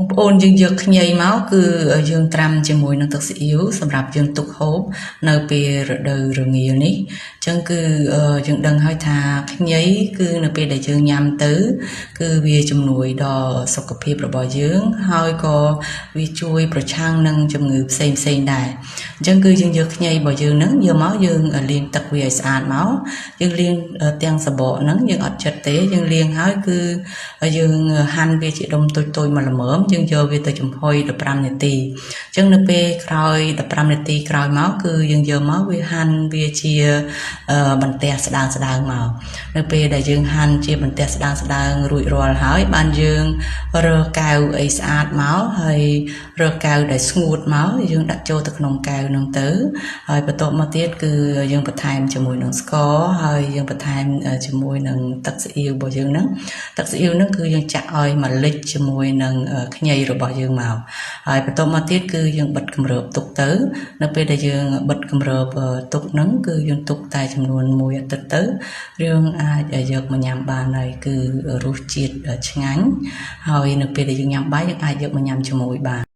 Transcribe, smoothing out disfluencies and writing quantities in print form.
បងប្អូនយើងយកខ្ញីមកគឺយើងត្រាំជាមួយនឹងទឹកស៊ីអ៊ីវសម្រាប់យើងទុកហូបនៅពេលរដូវរងានេះអញ្ចឹងគឺយើងដឹងហើយថាខ្ញីគឺនៅពេលដែលយើងញ៉ាំទៅគឺវាជំនួយដល់សុខភាពរបស់យើងហើយក៏វាជួយប្រឆាំងនឹងជំងឺផ្សេងដែរអញ្ចឹងគឺយើងយកខ្ញីរបស់យើងហ្នឹងយកមកយើងលាងទឹកវាឲ្យស្អាតមកយើងលាងទាំងសបកហ្នឹងយើងអត់ចិត្តទេយើងលាងហើយគឺយើងហាន់វាជាដុំតូចៗមកល្មមយើងយកវាទៅចំហុយ15នាទីអញ្ចឹងនៅពេលក្រោយ15នាទីក្រោយមកគឺយើងយកមកវាហាន់វាជាបន្ទះស្ដើងមកនៅពេលដែលយើងហាន់ជាបន្ទះស្ដើងរួចរាល់ហើយបានយើងរើកែវអីស្អាតមកហើយរើកែវដែលស្ងួតមកយើងដាក់ចូលទៅក្នុងកែវហ្នឹងទៅហើយបន្ទាប់មកទៀតគឺយើងបន្ថែមជាមួយនឹងស្ករហើយយើងបន្ថែមជាមួយនឹងទឹកស៊ីអ៊ីវរបស់យើងហ្នឹងទឹកស៊ីអ៊ីវហ្នឹងគឺយើងចាក់ឲ្យមួយលិចជាមួយនឹងខ្ញីរបស់យើងមកហើយបន្ទាប់មកទៀតគឺយើងបិទគម្របទុកទៅនៅពេលដែលយើងបិទគម្របទុកហ្នឹងគឺយើងទុកតែចំនួន1អាទិត្យទៅយើងអាចយកមកញ៉ាំបានហើយគឺរសជាតិឆ្ងាញ់ហើយនៅពេលដែលយើងញ៉ាំបាយយើងអាចយកមកញ៉ាំជាមួយបាន